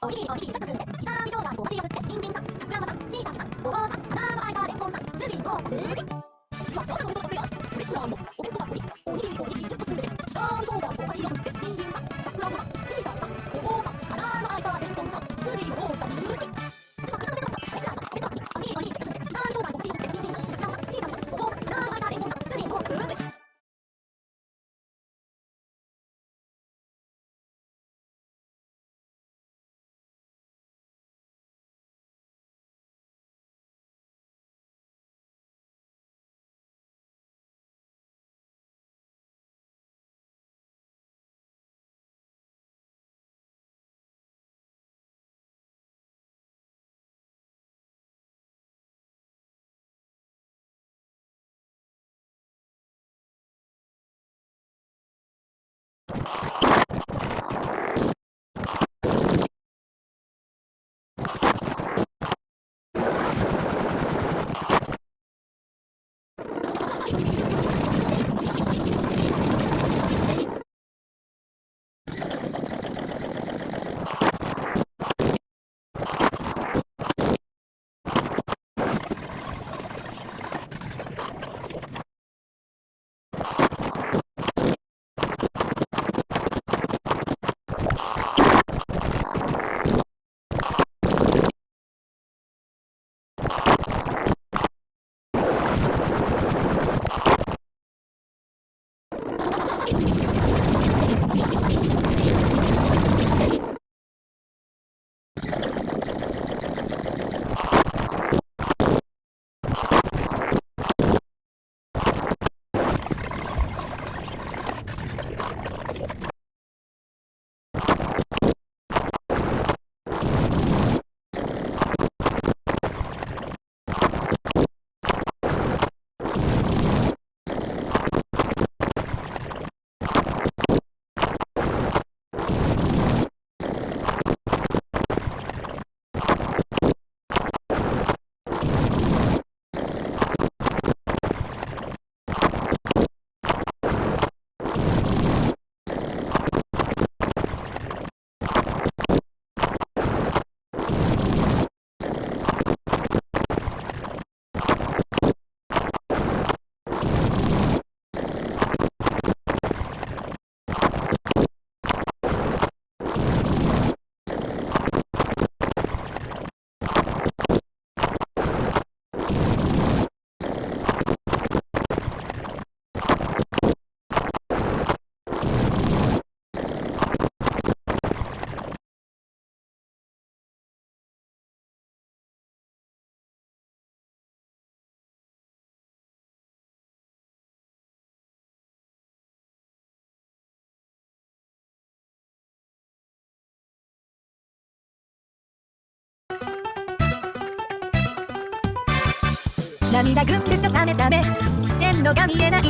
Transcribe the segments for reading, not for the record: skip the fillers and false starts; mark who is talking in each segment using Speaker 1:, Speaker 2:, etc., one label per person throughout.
Speaker 1: おにぎりチョップするんで、刻み生姜に腰を振って、人参さん、桜間さん、椎茸さん、ごぼうさん、花の間レンコンさん、筋とルービッ。次は餃子のことが来るよ。レストランのお弁当箱に、おにぎりチョップするんで、刻み生姜に腰を振って、人参さん、桜間さん、椎茸さん、ごぼうさん、花の間レンコンさん、筋とルービッ。次はレストランのお弁当箱に、おにぎりチョップするんで、刻み生姜に腰を振って、人参さん、桜間さん、椎茸さん、ごぼうさん、花の間レンコンさん、筋とルービッ。涙ぐってちゃダメダメ、線路が見えない、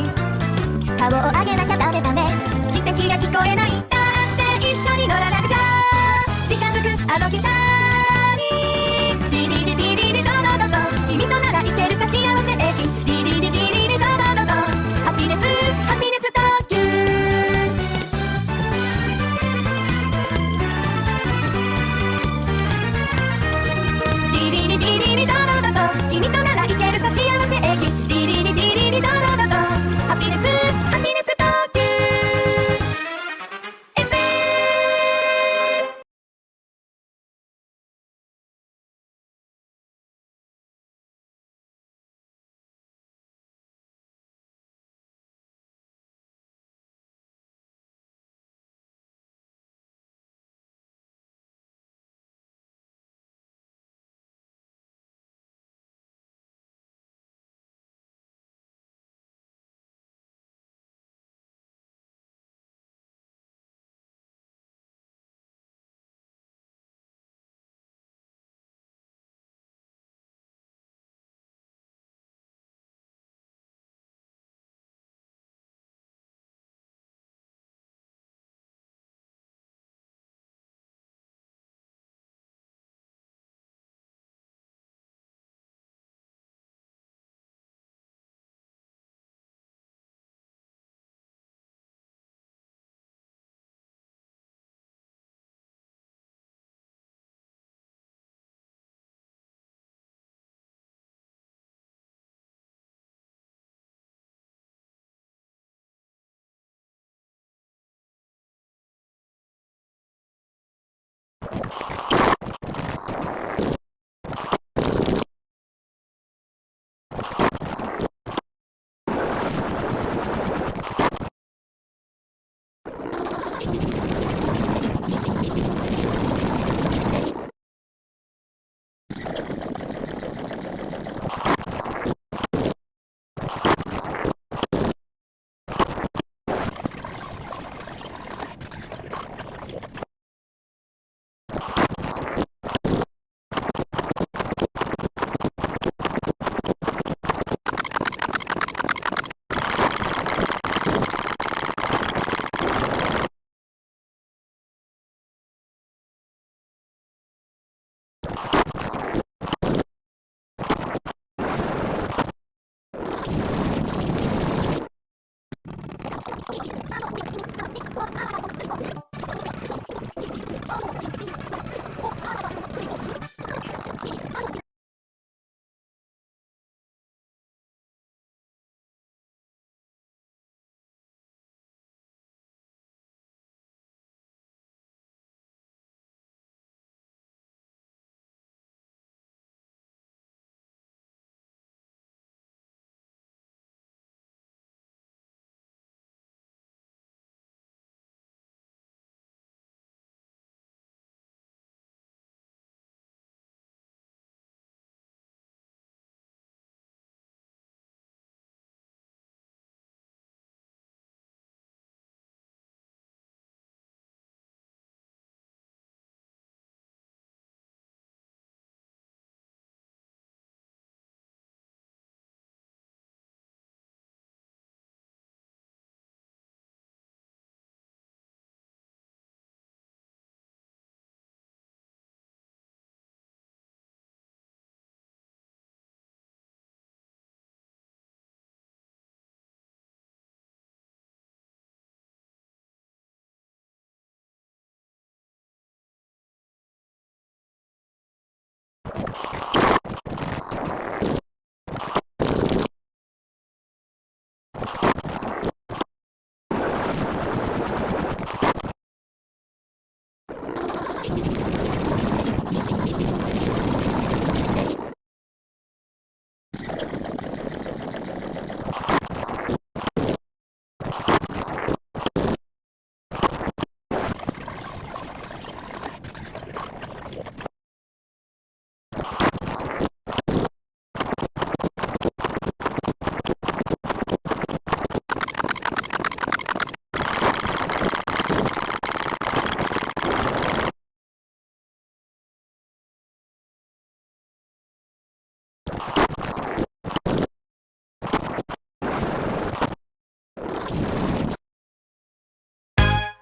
Speaker 1: 顔を上げなきゃダメダメ、汽笛が聞こえない、だって一緒に乗らなくちゃ、近づくあの汽車に、ディディディディディディドドドド、君となら行けるさ幸せ駅、ディディディディディディドドドド、ハピネスハピネス特急、ディディディディディディドドドド、君となら行けるさ幸せ駅、ディディディディディディドドドド、ハピネスハピネス特急、エクスプレス。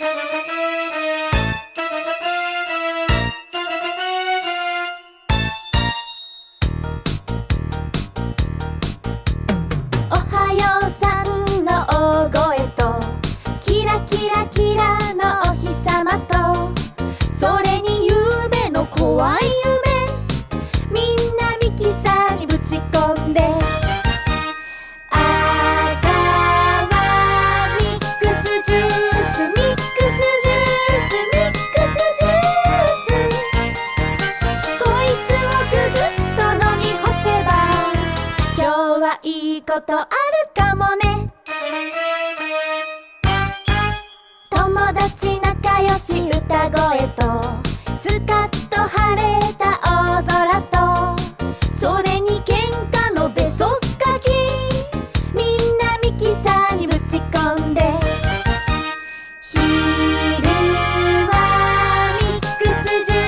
Speaker 1: おはようさんの大声とキラキラキラのお日様と、それに夢の怖い夢、みんなミキサーにぶち込んで、朝はミックスジュース、ミックスジュース、ミックスジュース、こいつをぐぐっと飲み干せば今日はいいことあるかもね。友達仲良し歌声とスカッと晴れた大空と、それに喧嘩のベソッカキ、みんなミキサーにぶち込んで、昼はミックスジュー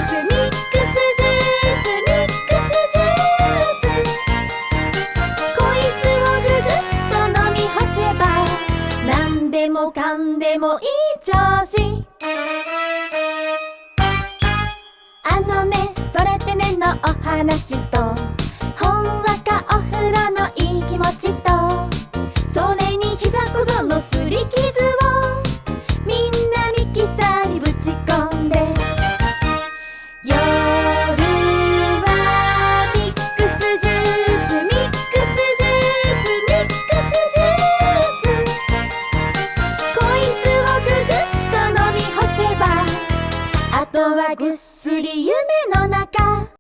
Speaker 1: ス、ミックスジュース、ミックスジュース、こいつをぐぐっと飲み干せばなんでもかんでもいい調子。あのね、それってねのお話と、ほんわかお風呂のいい気持ちと、それに膝小僧のすり傷をみんなミキサーにぶち込んで、夜はミックスジュース、ミックスジュース、ミックスジュース、こいつをぐぐっと飲み干せばあとはぐっすり夢の中。